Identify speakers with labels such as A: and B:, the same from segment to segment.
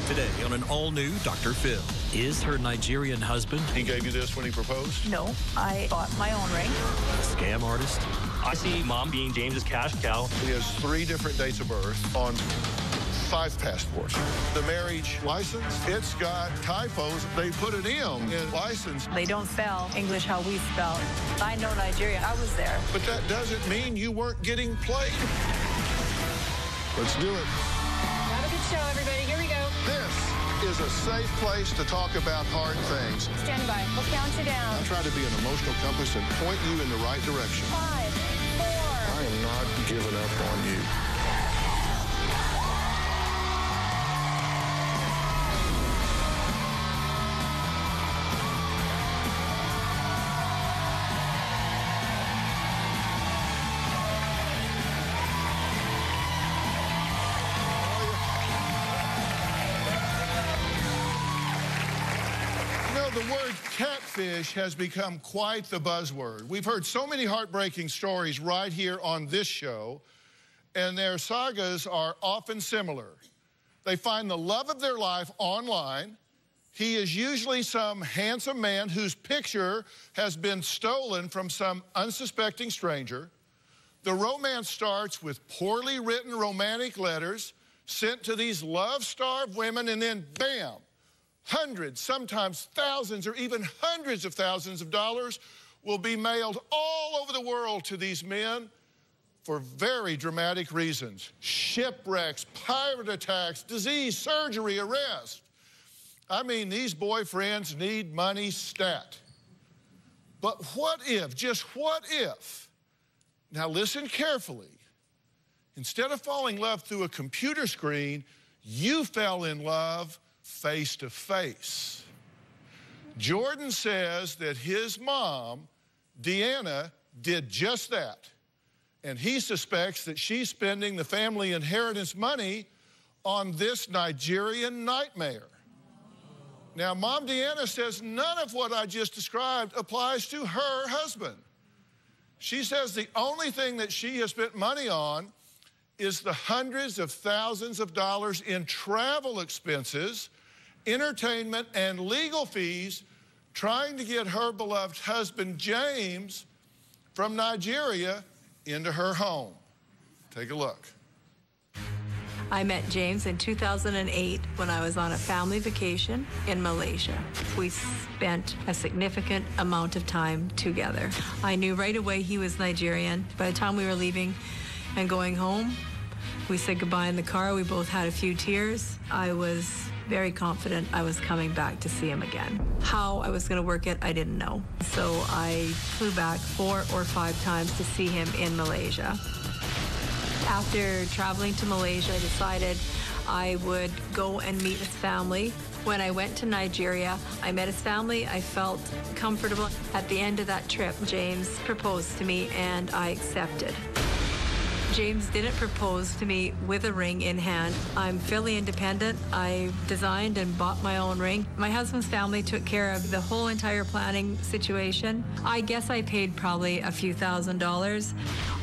A: Today on an all-new Dr. Phil. Is her Nigerian husband
B: He gave you this when he proposed?
C: No, I bought my own ring.
A: a scam artist?
D: I see Mom being James's cash cow.
B: He has 3 different dates of birth on 5 passports. The marriage license, it's got typos. They put an M in license.
C: They don't spell English how we spell. I know Nigeria. I was there.
B: But that doesn't mean you weren't getting played. Let's do it.
E: Have a good show, everybody. Here we go.
B: This is a safe place to talk about hard things.
E: Stand by. We'll count you down.
B: I try to be an emotional compass and point you in the right direction.
E: 5, 4.
B: I am not giving up on you. The word catfish has become quite the buzzword. We've heard so many heartbreaking stories right here on this show, and their sagas are often similar. They find the love of their life online. He is usually some handsome man whose picture has been stolen from some unsuspecting stranger. The romance starts with poorly written romantic letters sent to these love-starved women, and then bam, hundreds, sometimes thousands, or even hundreds of thousands of dollars will be mailed all over the world to these men for very dramatic reasons. Shipwrecks, pirate attacks, disease, surgery, arrest. I mean, these boyfriends need money stat. But what if, just what if, now listen carefully, instead of falling in love through a computer screen, you fell in love face to face. Jordan says that his mom, Dayna, did just that. And he suspects that she's spending the family inheritance money on this Nigerian nightmare. Now, Mom Dayna says none of what I just described applies to her husband. She says the only thing that she has spent money on is the hundreds of thousands of dollars in travel expenses, entertainment, and legal fees trying to get her beloved husband, James, from Nigeria into her home. Take a look.
C: I met James in 2008 when I was on a family vacation in Malaysia. We spent a significant amount of time together. I knew right away he was Nigerian. By the time we were leaving and going home, we said goodbye in the car. We both had a few tears. I was very confident I was coming back to see him again. How I was going to work it, I didn't know. So I flew back 4 or 5 times to see him in Malaysia. After traveling to Malaysia, I decided I would go and meet his family. When I went to Nigeria, I met his family. I felt comfortable. At the end of that trip, James proposed to me and I accepted. James didn't propose to me with a ring in hand. I'm fairly independent. I designed and bought my own ring. My husband's family took care of the whole entire planning situation. I guess I paid probably a few $1,000s.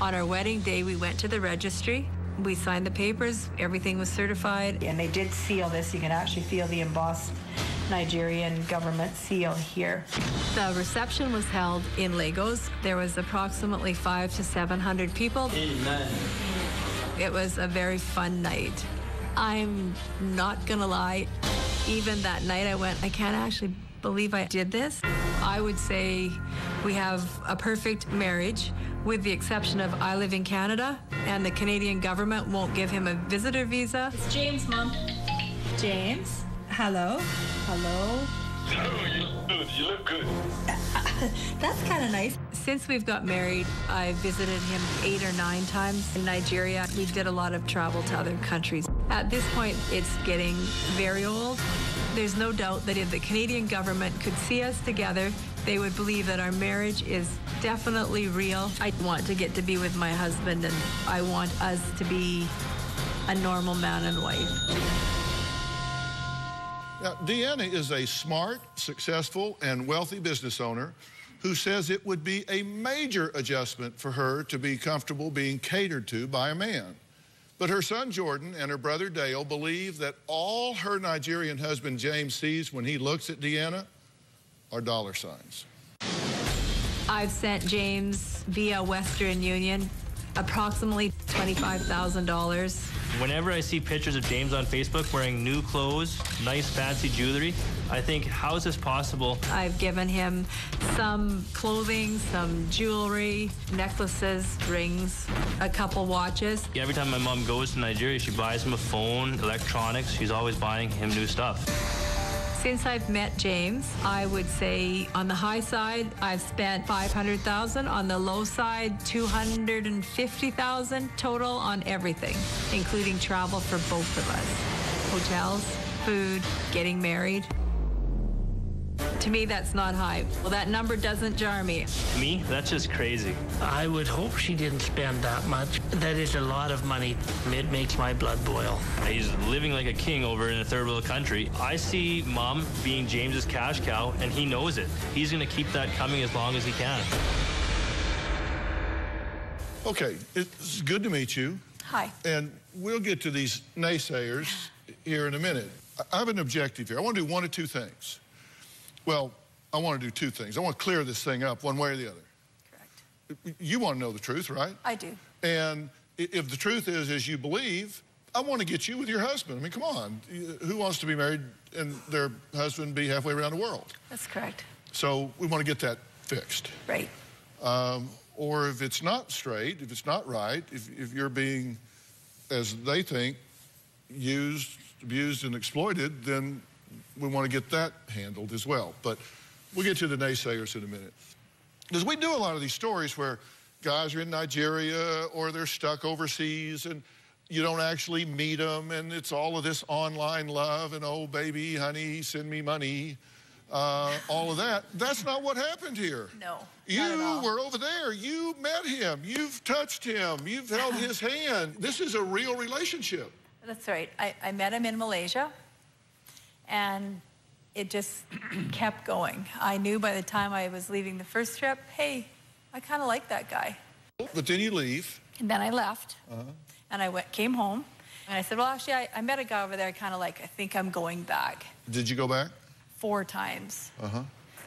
C: On our wedding day, we went to the registry. We signed the papers. Everything was certified. And they did seal this. You can actually feel the embossed Nigerian government seal here. The reception was held in Lagos. There was approximately 500 to 700 people. Amen. It was a very fun night. I'm not gonna lie, even that night I went, I can't actually believe I did this. I would say we have a perfect marriage, with the exception of I live in Canada and the Canadian government won't give him a visitor visa.
E: It's James, Mom.
C: James, hello. Hello.
D: You look good.
C: That's kind of nice. Since we've got married, I visited him 8 or 9 times in Nigeria. We did a lot of travel to other countries. At this point, it's getting very old. There's no doubt that if the Canadian government could see us together, they would believe that our marriage is definitely real. I want to get to be with my husband, and I want us to be a normal man and wife.
B: Now, Dayna is a smart, successful, and wealthy business owner who says it would be a major adjustment for her to be comfortable being catered to by a man. But her son Jordan and her brother Dale believe that all her Nigerian husband James sees when he looks at Dayna are dollar signs.
C: I've sent James via Western Union approximately $25,000.
D: Whenever I see pictures of James on Facebook wearing new clothes, nice fancy jewelry, I think, how is this possible?
C: I've given him some clothing, some jewelry, necklaces, rings, a couple watches.
D: Every time my mom goes to Nigeria, she buys him a phone, electronics. She's always buying him new stuff.
C: Since I've met James, I would say on the high side, I've spent $500,000. On the low side, $250,000 total on everything, including travel for both of us. Hotels, food, getting married. To me, that's not high. Well, that number doesn't jar me.
D: To me, that's just crazy.
F: I would hope she didn't spend that much. That is a lot of money. It makes my blood boil.
D: He's living like a king over in a third world country. I see Mom being James's cash cow, and he knows it. He's going to keep that coming as long as he can.
B: Okay, it's good to meet you.
C: Hi.
B: And we'll get to these naysayers here in a minute. I have an objective here. I want to do one of two things. Well, I want to do two things. I want to clear this thing up one way or the other.
C: Correct.
B: You want to know the truth, right?
C: I do.
B: And if the truth is as you believe, I want to get you with your husband. I mean, come on. Who wants to be married and their husband be halfway around the world?
C: That's correct.
B: So we want to get that fixed.
C: Right.
B: Or if it's not straight, if it's not right, if you're being, as they think, used, abused, and exploited, then we want to get that handled as well. But we'll get to the naysayers in a minute. Because we do a lot of these stories where guys are in Nigeria or they're stuck overseas and you don't actually meet them, and it's all of this online love and, oh, baby, honey, send me money, all of that. That's not what happened here.
C: No,
B: You
C: not at all.
B: were over there. You met him. You've touched him. You've held his hand. This is a real relationship.
C: That's right. I met him in Malaysia, and it just kept going. I knew by the time I was leaving the first trip, hey, I kind of like that guy.
B: But then you leave.
C: And then I left, and I came home, and I said, well, actually, I met a guy over there I kind of like. I think I'm going back.
B: Did you go back?
C: 4 times.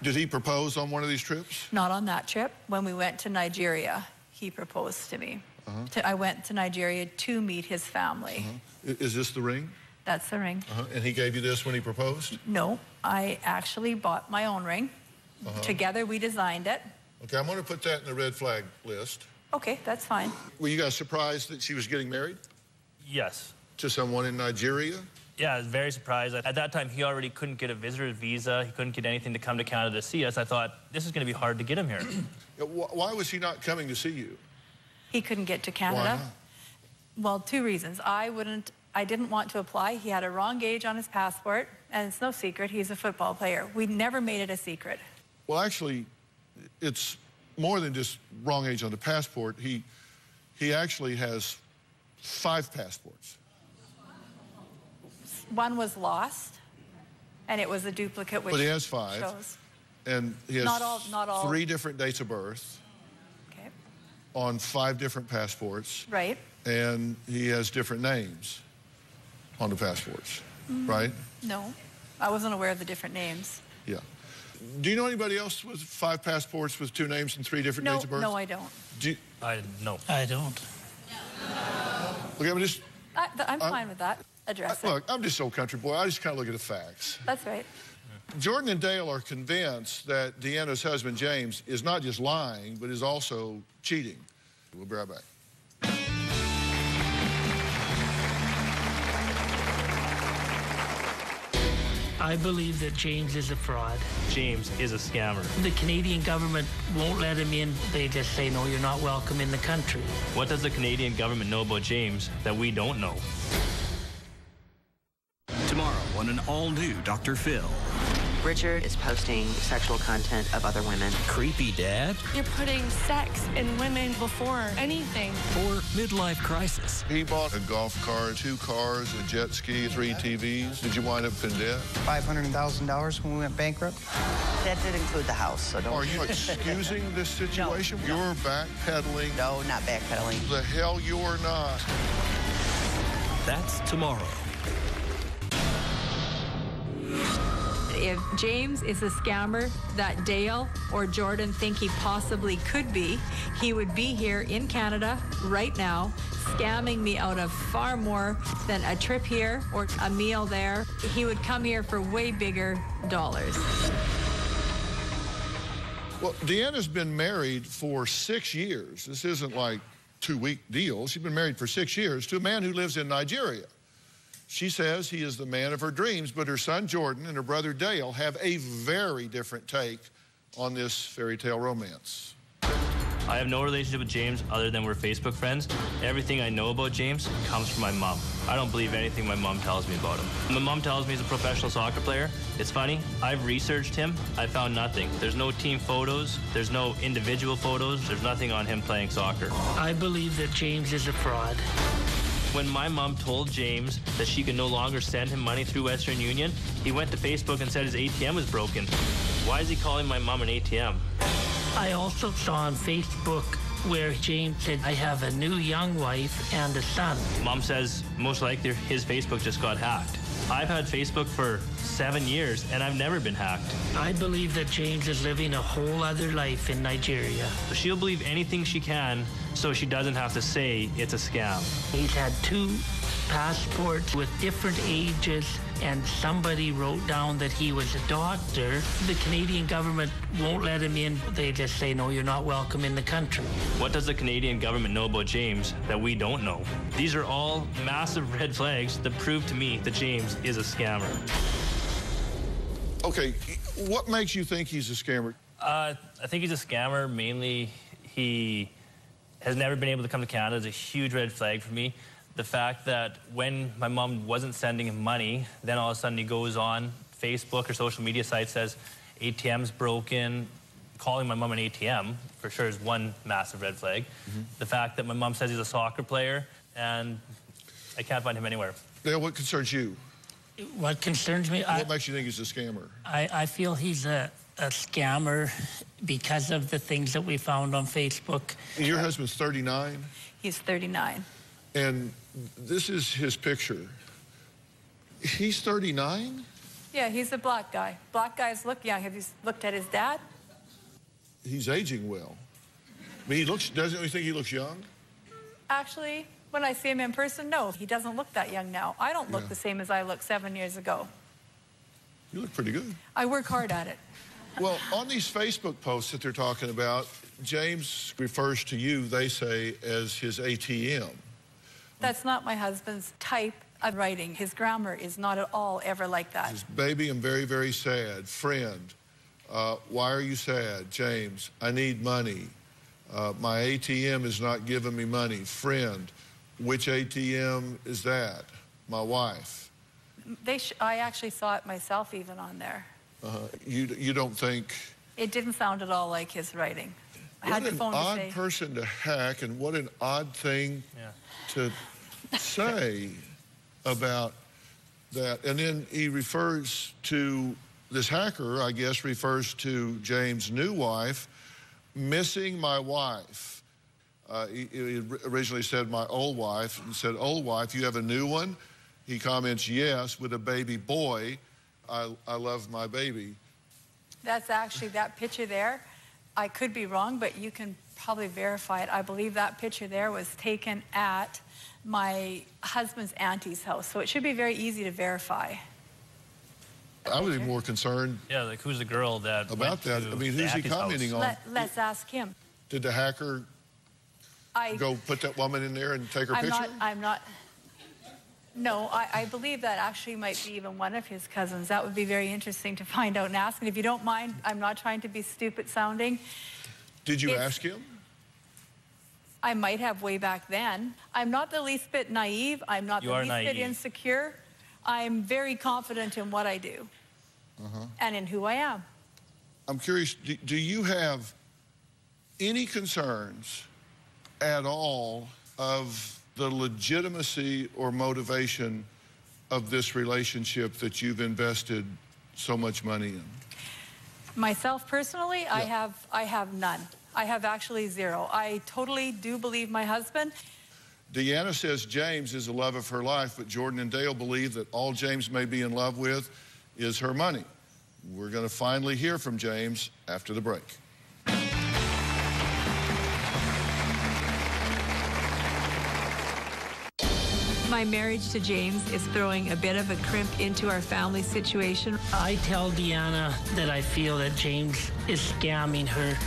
B: Did he propose on one of these trips?
C: Not on that trip. When we went to Nigeria, he proposed to me. I went to Nigeria to meet his family.
B: Is this the ring?
C: That's the ring.
B: And he gave you this when he proposed?
C: No, I actually bought my own ring. Together, we designed it.
B: Okay, I'm going to put that in the red flag list.
C: Okay, that's fine.
B: Were you guys surprised that she was getting married
D: Yes.
B: to someone in Nigeria?
D: Yeah, I was very surprised. At that time, he already couldn't get a visitor's visa. He couldn't get anything to come to Canada to see us. I thought, this is going to be hard to get him here.
B: Why was he not coming to see you?
C: He couldn't get to Canada.
B: Why not?
C: Well, 2 reasons. I didn't want to apply. He had a wrong age on his passport, and it's no secret, he's a football player. We never made it a secret.
B: Well, actually, it's more than just wrong age on the passport. He actually has 5 passports.
C: One was lost, and it was a duplicate, which
B: But he has 5.
C: shows.
B: And he has
C: Not all.
B: 3 different dates of birth
C: Okay.
B: on 5 different passports.
C: Right.
B: And he has different names on the passports, right?
C: No, I wasn't aware of the different names.
B: Yeah. Do you know anybody else with 5 passports with 2 names and 3 different dates of birth?
C: No, I don't.
D: No.
F: I don't.
B: Okay,
C: I'm fine with that. Address it.
B: Look, I'm just so country boy. I just kind of look at the facts.
C: That's right.
B: Jordan and Dale are convinced that Deanna's husband, James, is not just lying, but is also cheating. We'll be right back.
F: I believe that James is a fraud.
D: James is a scammer.
F: The Canadian government won't let him in. They just say, no, you're not welcome in the country.
D: What does the Canadian government know about James that we don't know?
A: Tomorrow on an all-new Dr. Phil.
G: Richard is posting sexual content of other women.
A: Creepy dad
E: You're putting sex and women before anything.
A: or midlife crisis.
B: He bought a golf cart, 2 cars, a jet ski, 3 TVs. Did you wind up in debt?
H: $500,000 when we went bankrupt.
G: That did include the house, so don't...
B: Are you excusing this situation?
G: No.
B: You're backpedaling.
G: No, not backpedaling.
B: The hell you're not.
A: That's tomorrow.
C: If James is a scammer that Dale or Jordan think he possibly could be, he would be here in Canada right now, scamming me out of far more than a trip here or a meal there. He would come here for way bigger dollars.
B: Well, Deanna's been married for 6 years. This isn't like a 2-week deal. She's been married for 6 years to a man who lives in Nigeria. She says he is the man of her dreams, but her son Jordan and her brother Dale have a very different take on this fairy tale romance.
D: I have no relationship with James other than we're Facebook friends. Everything I know about James comes from my mom. I don't believe anything my mom tells me about him. My mom tells me he's a professional soccer player. It's funny, I've researched him. I found nothing. There's no team photos. There's no individual photos. There's nothing on him playing soccer.
F: I believe that James is a fraud.
D: When my mom told James that she could no longer send him money through Western Union, he went to Facebook and said his ATM was broken. Why is he calling my mom an ATM?
F: I also saw on Facebook where James said, I have a new young wife and a son.
D: Mom says most likely his Facebook just got hacked. I've had Facebook for 7 years and I've never been hacked.
F: I believe that James is living a whole other life in Nigeria.
D: So she'll believe anything she can so she doesn't have to say it's a scam.
F: He's had 2 passports with different ages, and somebody wrote down that he was a doctor. The Canadian government won't let him in. They just say, no, you're not welcome in the country.
D: What does the Canadian government know about James that we don't know? These are all massive red flags that prove to me that James is a scammer.
B: Okay, what makes you think he's a scammer?
D: I think he's a scammer. Mainly, he has never been able to come to Canada. Is a huge red flag for me. The fact that when my mom wasn't sending him money, then all of a sudden he goes on Facebook or social media sites, says ATM's broken. Calling my mom an ATM for sure is one massive red flag. The fact that my mom says he's a soccer player and I can't find him anywhere.
B: Dale, what concerns you?
F: What concerns me?
B: What makes you think he's a scammer?
F: I feel he's a scammer because of the things that we found on Facebook.
B: Your husband's 39?
C: He's 39.
B: And this is his picture. He's 39?
C: Yeah, he's a black guy. Black guys look young. Have you looked at his dad?
B: He's aging well. I mean, doesn't you think he looks young?
C: Actually, when I see him in person, no, he doesn't look that young now. I don't look the same as I looked 7 years ago.
B: You look pretty good.
C: I work hard at it.
B: Well, on these Facebook posts that they're talking about, James refers to you, they say, as his ATM.
C: That's not my husband's type of writing. His grammar is not at all ever like that.
B: His baby, I'm very, very sad. Friend, why are you sad? James, I need money. My ATM is not giving me money. Friend, which ATM is that? My wife.
C: I actually saw it myself even on there.
B: You don't think...
C: It didn't sound at all like his writing. I had
B: What
C: to
B: an
C: phone to
B: odd
C: say.
B: person to hack, and what an odd thing to say about that. And then he refers to, this hacker, I guess, refers to James' new wife, missing my wife. He originally said my old wife, and said, old wife, you have a new one? He comments, yes, with a baby boy. I love my baby.
C: That's actually that picture there. I could be wrong, but you can probably verify it. I believe that picture there was taken at my husband's auntie's house, so it should be very easy to verify.
B: I would be more concerned.
D: Yeah, like who's the girl that
B: about that? I mean, who's he commenting on?
C: Let's ask him.
B: Did the hacker go put that woman in there and take her picture?
C: No, I believe that actually might be even one of his cousins. That would be very interesting to find out and ask. And if you don't mind, I'm not trying to be stupid sounding.
B: Did you ask him?
C: I might have way back then. I'm not the least bit naive. I'm not the least bit insecure. I'm very confident in what I do and in who I am.
B: I'm curious, do you have any concerns at all of the legitimacy or motivation of this relationship that you've invested so much money in?
C: Myself personally, yeah. I have none. I have actually zero. I totally do believe my husband.
B: Deanna says James is the love of her life, but Jordan and Dale believe that all James may be in love with is her money. We're going to finally hear from James after the break.
C: My marriage to James is throwing a bit of a crimp into our family situation.
F: I tell Deanna that I feel that James is scamming her.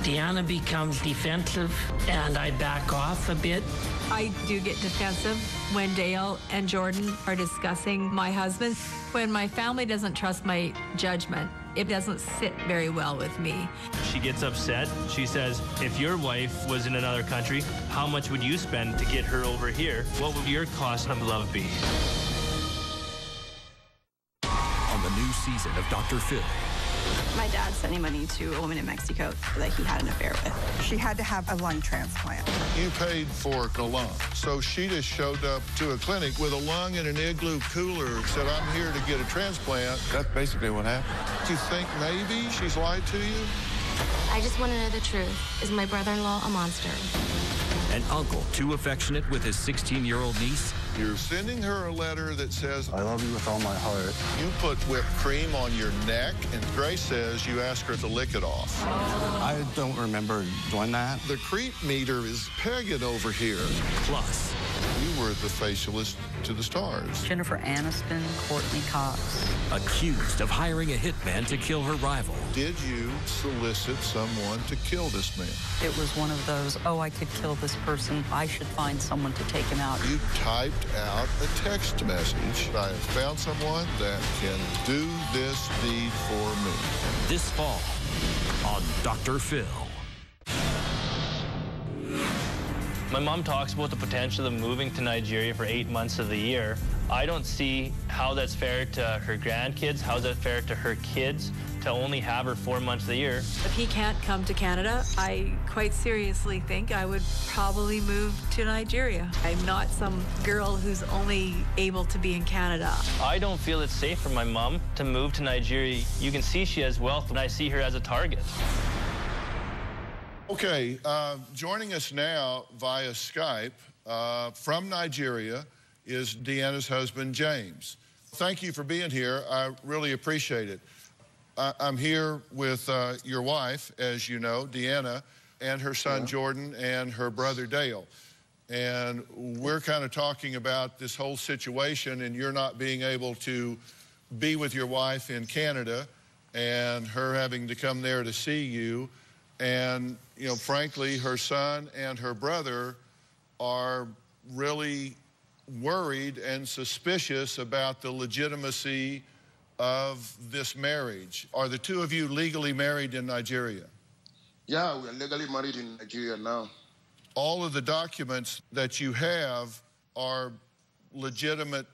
F: Deanna becomes defensive, and I back off a bit.
C: I do get defensive when Dale and Jordan are discussing my husband. When my family doesn't trust my judgment, it doesn't sit very well with me.
D: She gets upset. She says, if your wife was in another country, how much would you spend to get her over here? What would your cost of love be?
A: On the new season of Dr. Phil.
I: My dad sending money to a woman in Mexico that he had an affair with.
H: She had to have a lung transplant.
B: You paid for a lung, so she just showed up to a clinic with a lung in an igloo cooler, said, I'm here to get a transplant.
J: That's basically what happened.
B: Do you think maybe she's lied to you?
K: I just want to know the truth. Is my brother-in-law a monster?
A: An uncle too affectionate with his 16-year-old niece.
B: You're sending her a letter that says,
J: I love you with all my heart.
B: You put whipped cream on your neck, and Grace says you ask her to lick it off.
J: I don't remember doing that.
B: The creep meter is pegging over here.
A: Plus,
B: you were the facialist to the stars.
L: Jennifer Aniston, Courtney Cox.
A: Accused of hiring a hitman to kill her rival.
B: Did you solicit someone to kill this man?
L: It was one of those, oh, I could kill this person. I should find someone to take him out.
B: You typed out a text message. I have found someone that can do this deed for me.
A: This fall on Dr. Phil.
D: My mom talks about the potential of moving to Nigeria for 8 months of the year. I don't see how that's fair to her grandkids, how that's fair to her kids to only have her 4 months of the year.
C: If he can't come to Canada, I quite seriously think I would probably move to Nigeria. I'm not some girl who's only able to be in Canada.
D: I don't feel it's safe for my mom to move to Nigeria. You can see she has wealth, and I see her as a target.
B: Okay, joining us now via Skype from Nigeria is Deanna's husband, James. Thank you for being here. I really appreciate it. I'm here with your wife, as you know, Deanna, and her son, Jordan, and her brother, Dale. And we're kind of talking about this whole situation and you're not being able to be with your wife in Canada and her having to come there to see you. And, you know, frankly, her son and her brother are really worried and suspicious about the legitimacy of this marriage. Are the two of you legally married in Nigeria?
M: Yeah, we are legally married in Nigeria now.
B: All of the documents that you have are legitimate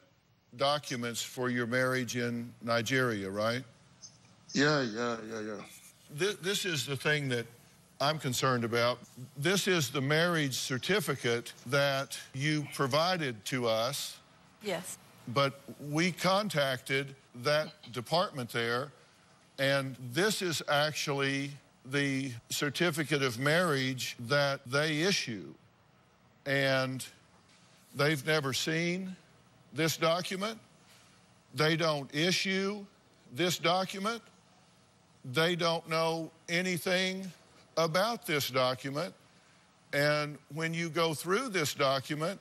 B: documents for your marriage in Nigeria, right?
M: Yeah.
B: This is the thing that I'm concerned about. This is the marriage certificate that you provided to us.
C: Yes.
B: But we contacted that department there, and this is actually the certificate of marriage that they issue. And they've never seen this document. They don't issue this document. They don't know anything about this document. And when you go through this document,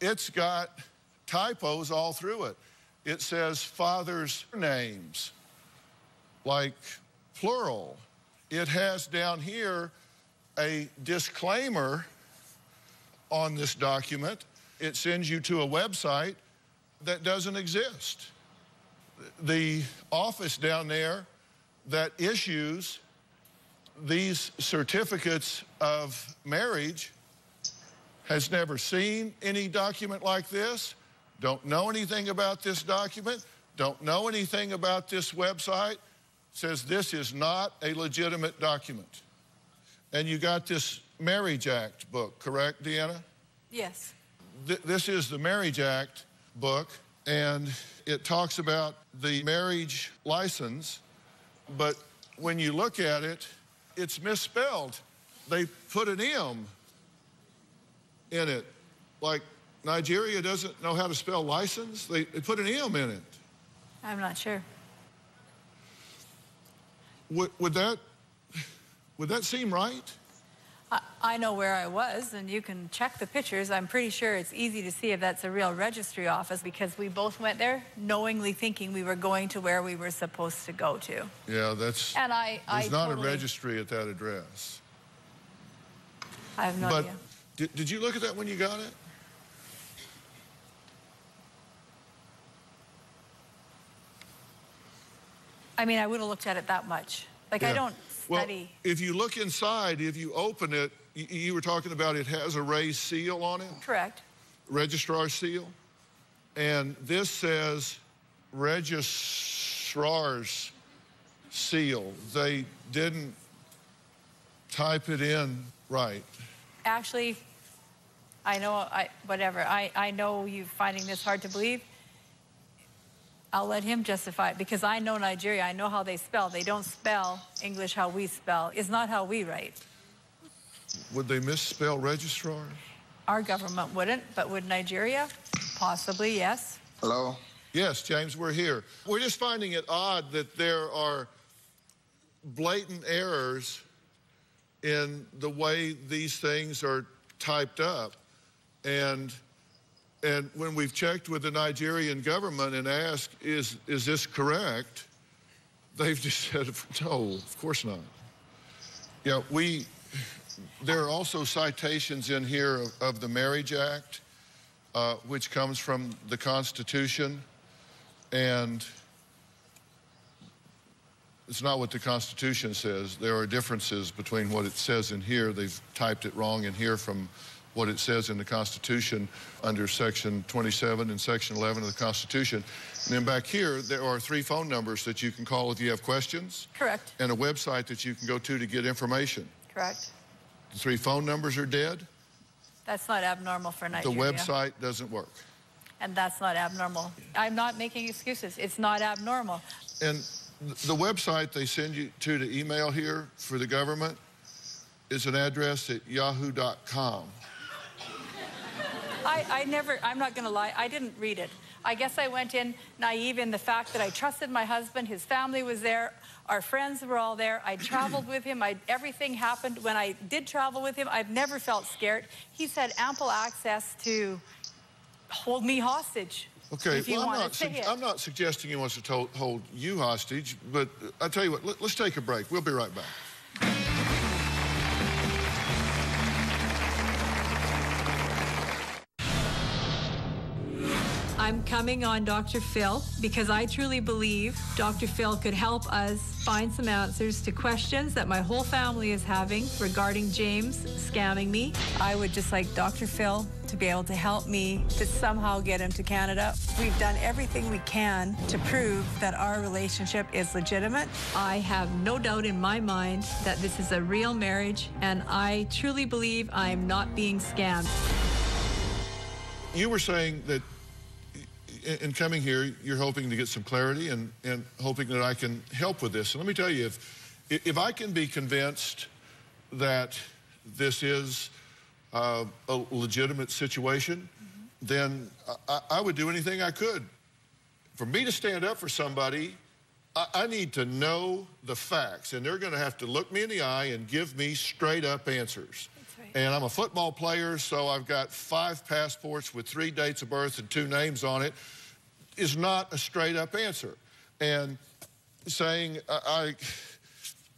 B: it's got typos all through it. It says fathers' names, like plural. It has down here a disclaimer on this document. It sends you to a website that doesn't exist. The office down there that issues these certificates of marriage has never seen any document like this, don't know anything about this document, don't know anything about this website, says this is not a legitimate document. And you got this Marriage Act book, correct, Deanna?
C: Yes.
B: This is the Marriage Act book, and it talks about the marriage license, but when you look at it, it's misspelled. They put an M in it. like Nigeria doesn't know how to spell license? They put an M in it.
C: I'm not sure.
B: Would that seem right?
C: I know where I was, and you can check the pictures. I'm pretty sure it's easy to see if that's a real registry office, because we both went there knowingly thinking we were going to where we were supposed to go to.
B: Yeah, that's...
C: And
B: there's not a registry at that address.
C: I have no idea.
B: Did you look at that when you got it?
C: I mean, I wouldn't have looked at it that much. Like, I don't study.
B: Well, if you look inside, if you open it, you were talking about it has a raised seal on it?
C: Correct.
B: Registrar seal. And this says registrar's seal. They didn't type it in right.
C: Actually, I know, whatever. I know you finding this hard to believe. I'll let him justify it, because I know Nigeria. I know how they spell. They don't spell English how we spell. It's not how we write.
B: Would they misspell registrar?
C: Our government wouldn't, but would Nigeria? Possibly, yes.
M: Hello?
B: Yes, James, we're here. We're just finding it odd that there are blatant errors in the way these things are typed up. And when we've checked with the Nigerian government and asked, is this correct? They've just said, no, of course not. Yeah, there are also citations in here of the Marriage Act, which comes from the Constitution, and it's not what the Constitution says. There are differences between what it says in here. They've typed it wrong in here from what it says in the Constitution under Section 27 and Section 11 of the Constitution. And then back here, there are 3 phone numbers that you can call if you have questions.
C: Correct.
B: And a website that you can go to get information.
C: Correct.
B: The 3 phone numbers are dead.
C: That's not abnormal for Nigeria.
B: The website doesn't work.
C: And that's not abnormal. I'm not making excuses. It's not abnormal.
B: And the website they send you to email here for the government is an address at yahoo.com.
C: I'm not going to lie, I didn't read it. I guess I went in naive in the fact that I trusted my husband, his family was there, our friends were all there, I traveled with him, everything happened. When I did travel with him, I've never felt scared. He's had ample access to hold me hostage.
B: Okay, well, I'm not suggesting he wants to hold you hostage, but I'll tell you what, let's take a break. We'll be right back.
C: I'm coming on Dr. Phil because I truly believe Dr. Phil could help us find some answers to questions that my whole family is having regarding James scamming me. I would just like Dr. Phil to be able to help me to somehow get him to Canada. We've done everything we can to prove that our relationship is legitimate. I have no doubt in my mind that this is a real marriage, and I truly believe I'm not being scammed.
B: You were saying that in coming here, you're hoping to get some clarity and hoping that I can help with this. And let me tell you, if I can be convinced that this is a legitimate situation, then I would do anything I could. For me to stand up for somebody, I need to know the facts, and they're going to have to look me in the eye and give me straight-up answers. And I'm a football player, so I've got 5 passports with 3 dates of birth and 2 names on it. Is not a straight-up answer. And saying,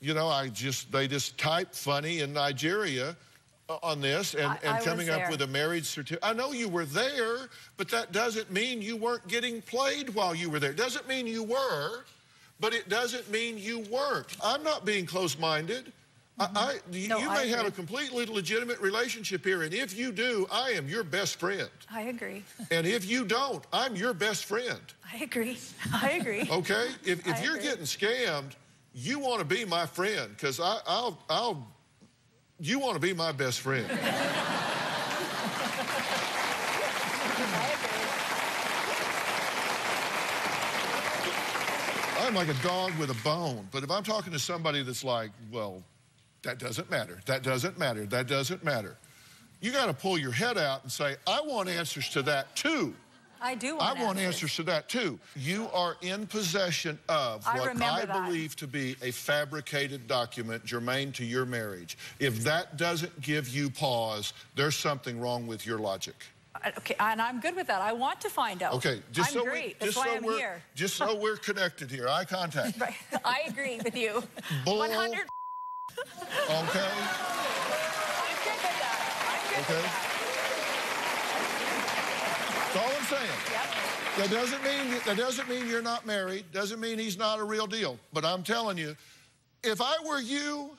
B: they just type funny in Nigeria on this and coming up with a marriage certificate. I know you were there, but that doesn't mean you weren't getting played while you were there. It doesn't mean you were, but it doesn't mean you weren't. I'm not being close-minded. You may have a completely legitimate relationship here, and if you do, I am your best friend.
C: I agree.
B: And if you don't, I'm your best friend.
C: I agree. I agree.
B: Okay? If you're getting scammed, you want to be my friend, because you want to be my best friend. I'm like a dog with a bone, but if I'm talking to somebody that's like, well, that doesn't matter, that doesn't matter, that doesn't matter, You got to pull your head out and say, I want answers to that too.
C: I do
B: I want answers to that too. You are in possession of what I believe to be a fabricated document germane to your marriage. If that doesn't give you pause, there's something wrong with your logic.
C: Okay, and I'm good with that. I want to find out.
B: Okay,
C: That's why I'm here.
B: Just so we're connected here, eye contact.
C: Right. I agree with you.
B: 100.
C: Okay.
B: I'm good
C: with that.
B: Okay. That's all I'm saying.
C: Yep.
B: That doesn't mean you're not married. Doesn't mean he's not a real deal. But I'm telling you, if I were you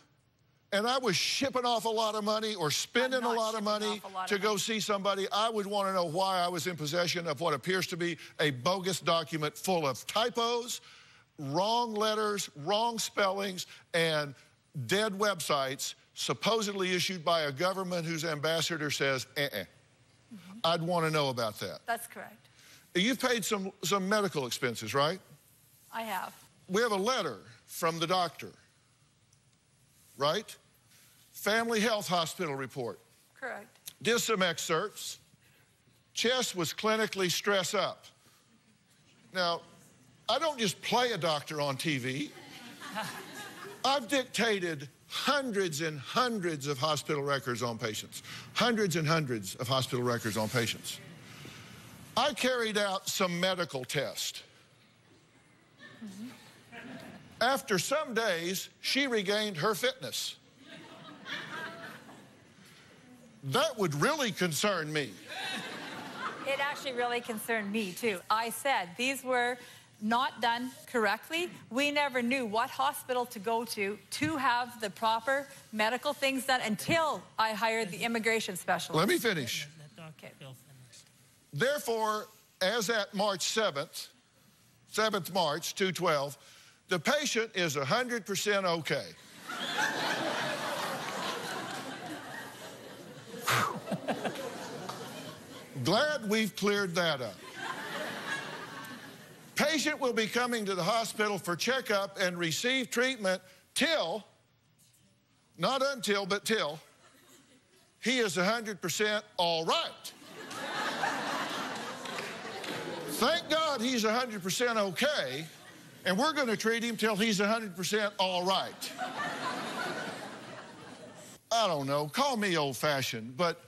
B: and I was shipping off a lot of money or spending a lot of money to go see somebody, I would want to know why I was in possession of what appears to be a bogus document full of typos, wrong letters, wrong spellings, and dead websites supposedly issued by a government whose ambassador says, I'd want to know about that.
C: That's correct.
B: You've paid some medical expenses, right?
C: I have.
B: We have a letter from the doctor, right? Family Health Hospital report.
C: Correct.
B: Did some excerpts. Chest was clinically stress up. Now, I don't just play a doctor on TV. I've dictated hundreds and hundreds of hospital records on patients. Hundreds and hundreds of hospital records on patients. I carried out some medical tests. After some days, she regained her fitness. That would really concern me.
C: It actually really concerned me, too. I said these were not done correctly. We never knew what hospital to go to have the proper medical things done until I hired the immigration specialist.
B: Let me finish.
C: Okay.
B: Therefore, as at March 7th March, 2/12, the patient is 100% okay. Glad we've cleared that up. Patient will be coming to the hospital for checkup and receive treatment till, not until, but till, he is 100% all right. Thank God he's 100% okay, and we're going to treat him till he's 100% all right. I don't know, call me old-fashioned, but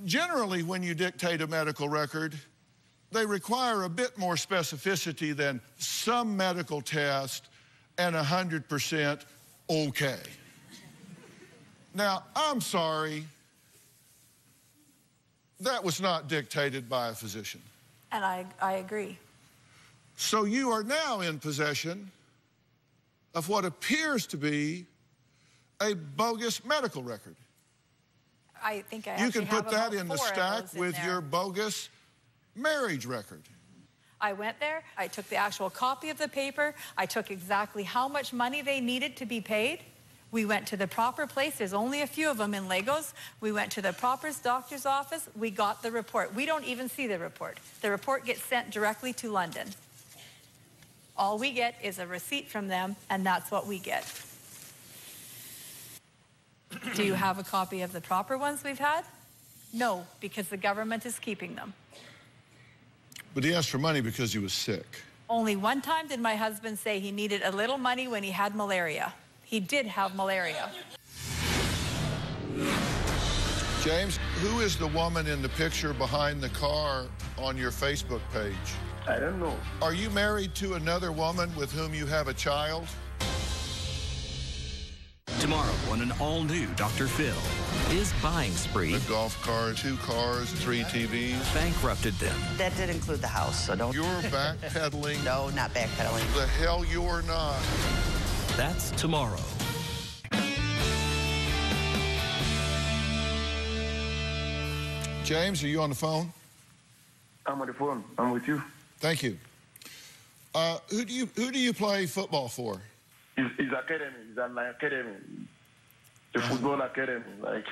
B: generally when you dictate a medical record, they require a bit more specificity than some medical test and 100% okay. Now, I'm sorry, that was not dictated by a physician.
C: And I agree.
B: So you are now in possession of what appears to be a bogus medical record.
C: I think I
B: You
C: actually
B: can put
C: have
B: that in the stack with your bogus marriage record.
C: I went there, I took the actual copy of the paper, I took exactly how much money they needed to be paid. We went to the proper place, there's only a few of them in Lagos. We went to the proper doctor's office, we got the report. We don't even see the report. The report gets sent directly to London. All we get is a receipt from them, and that's what we get. Do you have a copy of the proper ones we've had? No, because the government is keeping them.
B: But he asked for money because he was sick.
C: Only one time did my husband say he needed a little money when he had malaria. He did have malaria.
B: James, who is the woman in the picture behind the car on your Facebook page?
M: I don't know.
B: Are you married to another woman with whom you have a child?
A: Tomorrow on an all-new Dr. Phil, his buying spree.
B: A golf cart, 2 cars, 3 TVs.
A: Bankrupted them.
G: That did include the house, so don't...
B: You're backpedaling.
G: No, not backpedaling.
B: The hell you're not.
A: That's tomorrow.
B: James, are you on the phone?
M: I'm on the phone. I'm with you.
B: Thank you. Who do you play football for?
M: It's academy. It's an academy. The football academy. Like,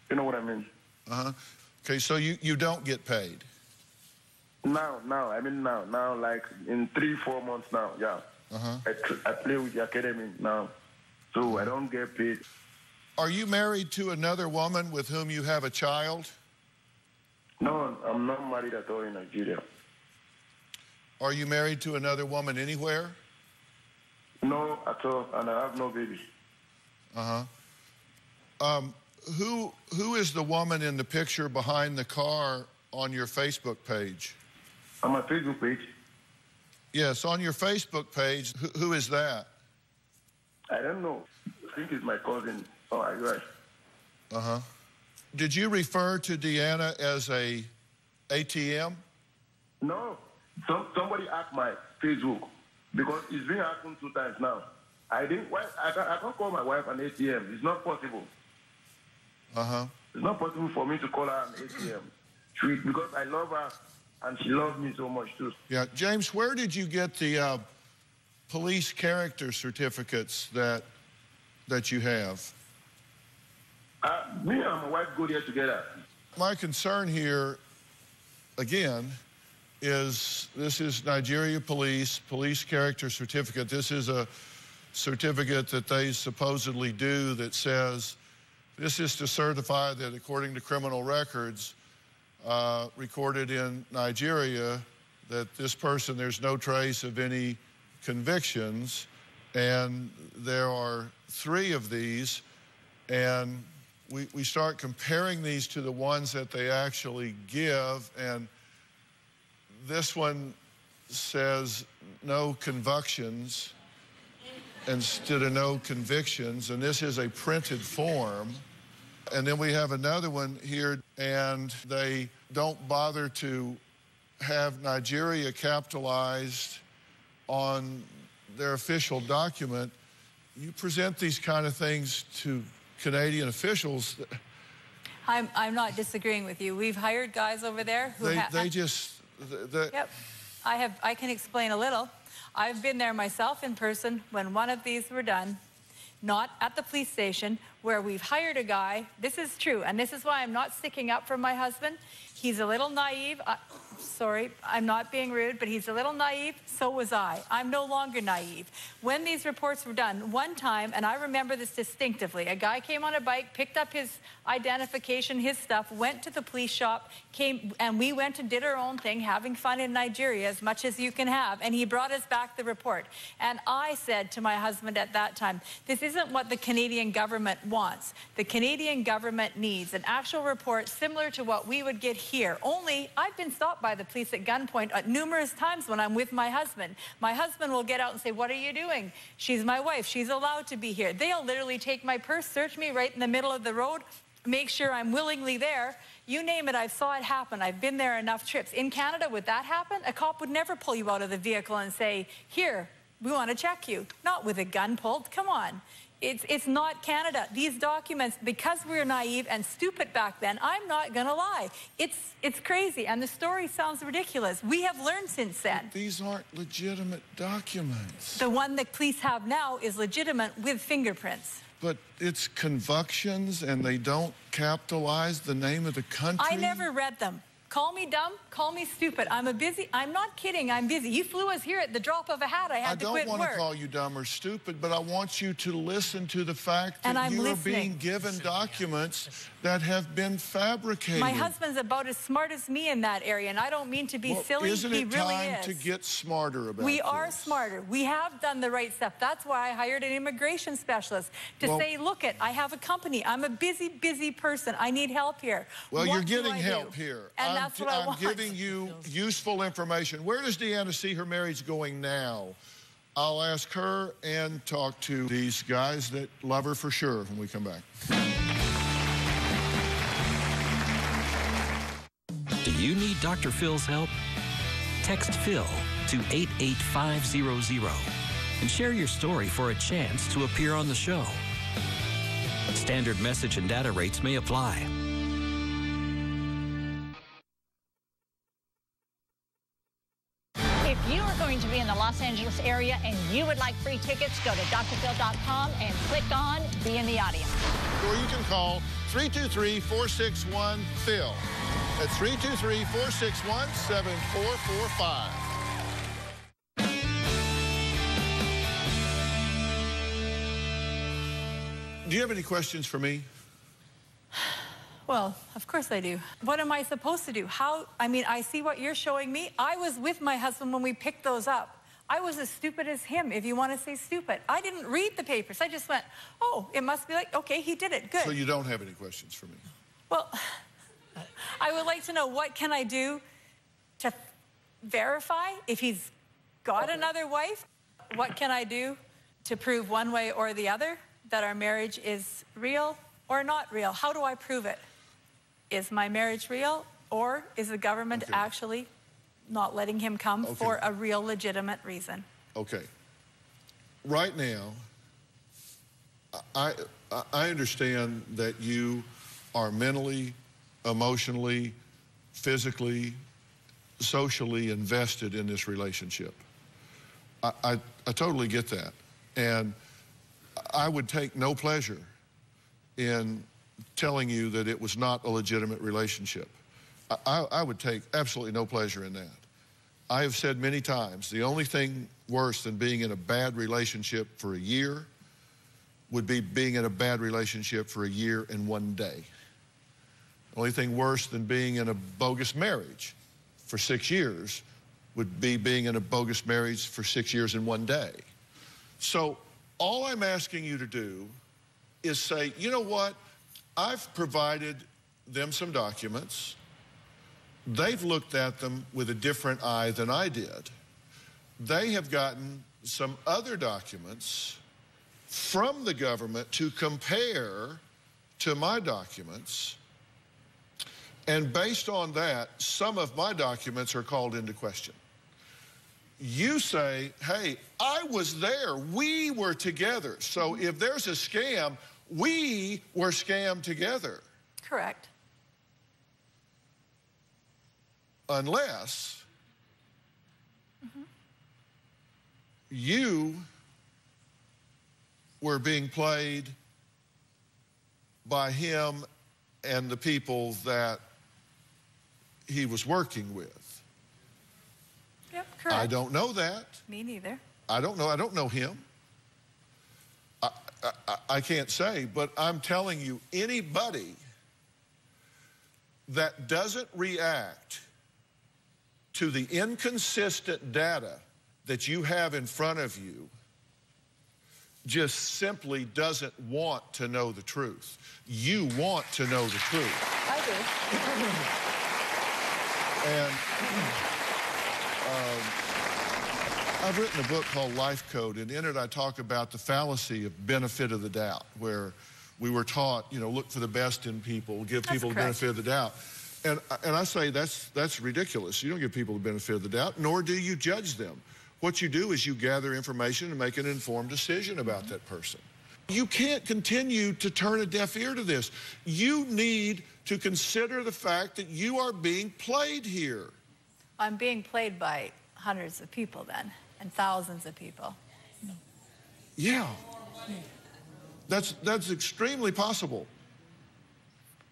M: you know what I mean?
B: Uh-huh. Okay, so you don't get paid?
M: Now, like in 3-4 months now, yeah.
B: Uh-huh.
M: I play with the academy now, so I don't get paid.
B: Are you married to another woman with whom you have a child?
M: No, I'm not married at all in Nigeria.
B: Are you married to another woman anywhere?
M: No, at all, and I have no baby.
B: Who is the woman in the picture behind the car on your Facebook page?
M: On my Facebook page?
B: Yes, on your Facebook page. Who is that?
M: I don't know. I think it's my cousin. Oh, I right.
B: Did you refer to Dayna as a ATM?
M: No. Somebody hacked my Facebook because it's been happened 2 times now. I can't call my wife an ATM. It's not possible. It's not possible for me to call her an ATM. Because I love her and she loves me so much too.
B: Yeah, James, where did you get the police character certificates that you have?
M: Me and my wife go there together.
B: My concern here, again, is this is Nigeria police character certificate. This is a certificate that they supposedly do that says this is to certify that according to criminal records recorded in Nigeria that this person, there's no trace of any convictions, and there are 3 of these, and we start comparing these to the ones that they actually give, and this one says no convictions instead of no convictions, and this is a printed form. And then we have another one here, and they don't bother to have Nigeria capitalized on their official document. You present these kind of things to Canadian officials.
C: I'm not disagreeing with you. We've hired guys over there who Yep. I can explain a little. I've been there myself in person when one of these were done, not at the police station, where we've hired a guy. This is true, and this is why I'm not sticking up for my husband. He's a little naive. Sorry, I'm not being rude, but he's a little naive. So was I. I'm no longer naive. When these reports were done, one time, and I remember this distinctively, a guy came on a bike, picked up his identification, his stuff, went to the police shop, came, and we went and did our own thing, having fun in Nigeria as much as you can have, and he brought us back the report. And I said to my husband at that time, this isn't what the Canadian government wants. The Canadian government needs an actual report similar to what we would get here. Only, I've been stopped by the police at gunpoint numerous times when I'm with my husband. My husband will get out and say, what are you doing? She's my wife. She's allowed to be here. They'll literally take my purse, search me right in the middle of the road, make sure I'm willingly there. You name it, I saw it happen. I've been there enough trips. In Canada, would that happen? A cop would never pull you out of the vehicle and say, here, we want to check you. Not with a gun pulled. Come on. It's not Canada. These documents, because we were naive and stupid back then, I'm not going to lie. It's crazy, and the story sounds ridiculous. We have learned since then.
B: But these aren't legitimate documents.
C: The one the police have now is legitimate with fingerprints.
B: But it's convictions, and they don't capitalize the name of the country?
C: I never read them. Call me dumb, call me stupid. I'm not kidding, I'm busy. You flew us here at the drop of a hat. I had to quit work.
B: I don't want to call you dumb or stupid, but I want you to listen to the fact that you are being given documents that have been fabricated.
C: My husband's about as smart as me in that area, and I don't mean to be silly.
B: Isn't it time to get smarter about this?
C: We are smarter. We have done the right stuff. That's why I hired an immigration specialist to say, look I have a company. I'm a busy, busy person. I need help here.
B: Well, you're getting help here.
C: And that's what I want.
B: I'm giving you useful information. Where does Dayna see her marriage going now? I'll ask her and talk to these guys that love her for sure when we come back.
A: Do you need Dr. Phil's help? Text Phil to 88500 and share your story for a chance to appear on the show. Standard message and data rates may apply.
N: If you are going to be in the Los Angeles area and you would like free tickets, go to drphil.com and click on Be in the Audience.
B: Or you can call 323-461-PHIL. That's 323-461-7445. Do you have any questions for me?
C: Well, of course I do. What am I supposed to do? I mean, I see what you're showing me. I was with my husband when we picked those up. I was as stupid as him, if you want to say stupid. I didn't read the papers. I just went, oh, it must be like, okay, he did it, good.
B: So you don't have any questions for me?
C: Well, I would like to know, what can I do to verify if he's got another wife? What can I do to prove one way or the other that our marriage is real or not real? How do I prove it? Is my marriage real, or is the government actually not letting him come for a real legitimate reason?
B: Okay. Right now, I understand that you are mentally, emotionally, physically, socially invested in this relationship. I totally get that. And I would take no pleasure in telling you that it was not a legitimate relationship. I would take absolutely no pleasure in that. I have said many times, the only thing worse than being in a bad relationship for a year would be being in a bad relationship for a year and 1 day. The only thing worse than being in a bogus marriage for 6 years would be being in a bogus marriage for 6 years and 1 day. So all I'm asking you to do is say, you know what? I've provided them some documents. They've looked at them with a different eye than I did. They have gotten some other documents from the government to compare to my documents. And based on that, some of my documents are called into question. You say, hey, I was there. We were together. So if there's a scam, we were scammed together.
C: Correct.
B: Unless you were being played by him and the people that he was working with.
C: Yep, correct.
B: I don't know that.
C: Me neither.
B: I don't know him. I can't say, but I'm telling you, anybody that doesn't react to the inconsistent data that you have in front of you just simply doesn't want to know the truth. You want to know the truth.
C: I do.
B: And I've written a book called Life Code, and in it I talk about the fallacy of benefit of the doubt, where we were taught, you know, look for the best in people, give people the benefit of the doubt. And I say that's ridiculous. You don't give people the benefit of the doubt, nor do you judge them. What you do is you gather information and make an informed decision about that person. You can't continue to turn a deaf ear to this. You need to consider the fact that you are being played here.
C: I'm being played by hundreds of people then, and thousands of people.
B: Yeah. That's extremely possible.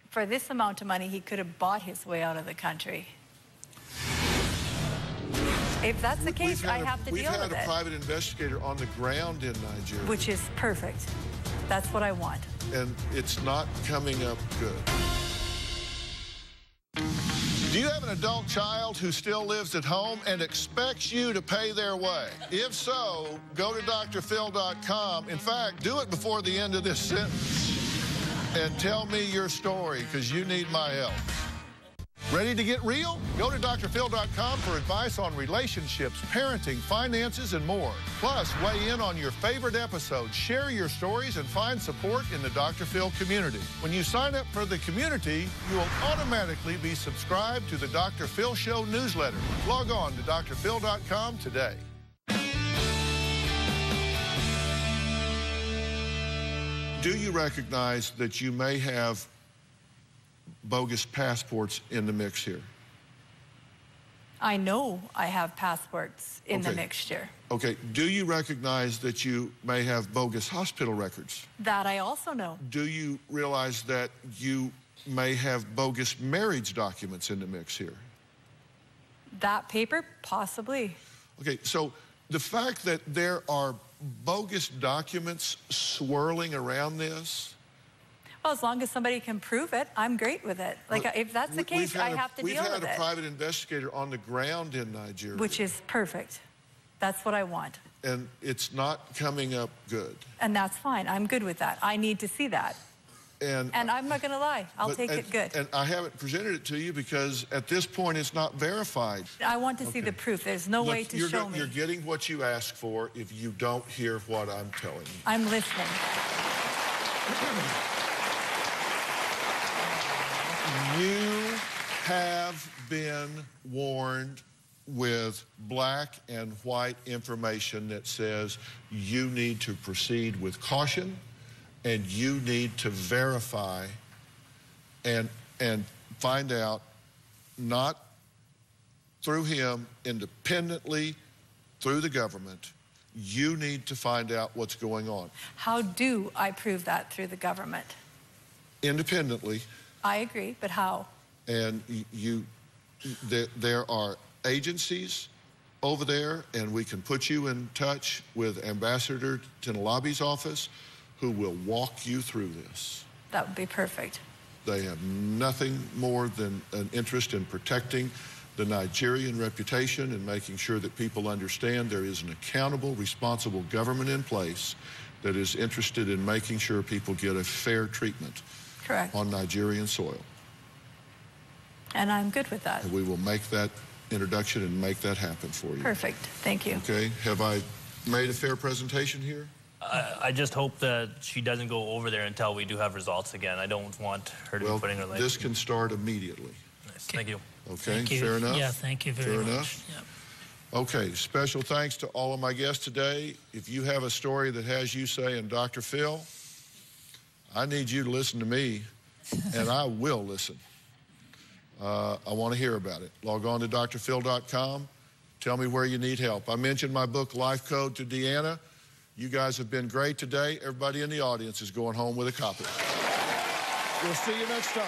C: For this amount of money, he could have bought his way out of the country. If that's the case, I have to deal with it.
B: We've had a private investigator on the ground in Nigeria.
C: Which is perfect. That's what I want.
B: And it's not coming up good. Do you have an adult child who still lives at home and expects you to pay their way? If so, go to drphil.com. In fact, do it before the end of this sentence and tell me your story, because you need my help. Ready to get real? Go to drphil.com for advice on relationships, parenting, finances, and more. Plus, weigh in on your favorite episodes, share your stories, and find support in the Dr. Phil community. When you sign up for the community, you will automatically be subscribed to the Dr. Phil Show newsletter. Log on to drphil.com today. Do you recognize that you may have bogus passports in the mix here?
C: I know I have passports in the mixture.
B: Okay. Do you recognize that you may have bogus hospital records?
C: That I also know.
B: Do you realize that you may have bogus marriage documents in the mix here?
C: That paper? Possibly.
B: Okay, so the fact that there are bogus documents swirling around this.
C: Well, as long as somebody can prove it, I'm great with it. Like, if that's the case, I have to deal with it.
B: We've had a private investigator on the ground in Nigeria.
C: Which is perfect. That's what I want.
B: And it's not coming up good.
C: And that's fine. I'm good with that. I need to see that. And I'm not going to lie. I'll take it good.
B: And I haven't presented it to you because at this point it's not verified.
C: I want to see the proof. There's no way to show me.
B: You're getting what you asked for if you don't hear what I'm telling you.
C: I'm listening.
B: You have been warned with black and white information that says you need to proceed with caution and you need to verify and find out, not through him, independently, through the government. You need to find out what's going on.
C: How do I prove that through the government?
B: Independently.
C: I agree, but how?
B: And there are agencies over there, and we can put you in touch with Ambassador Tinalabi's office, who will walk you through this.
C: That would be perfect.
B: They have nothing more than an interest in protecting the Nigerian reputation and making sure that people understand there is an accountable, responsible government in place that is interested in making sure people get a fair treatment.
C: Correct.
B: On Nigerian soil.
C: And I'm good with that.
B: And we will make that introduction and make that happen for you.
C: Perfect. Thank you.
B: Okay. Have I made a fair presentation here?
D: I just hope that she doesn't go over there until we do have results again. I don't want her to be putting her life.
B: This can start immediately.
D: Nice. Thank you.
B: Okay.
F: Thank you.
B: Fair enough?
F: Yeah, thank you very much.
B: Fair enough?
F: Yep.
B: Okay. Special thanks to all of my guests today. If you have a story that has you saying, Dr. Phil, I need you to listen to me, and I will listen. I want to hear about it. Log on to drphil.com. Tell me where you need help. I mentioned my book, Life Code to Dayna. You guys have been great today. Everybody in the audience is going home with a copy. We'll see you next time.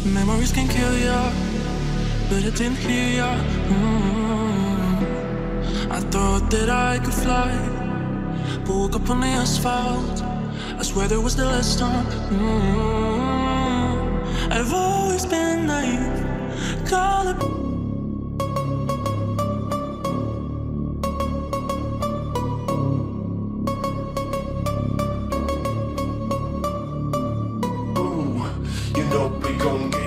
O: Memories can kill ya, but I didn't hear ya. I thought that I could fly, but woke up on the asphalt. I swear there was the last stop. I've always been naive. Call it.
P: You know we gon' get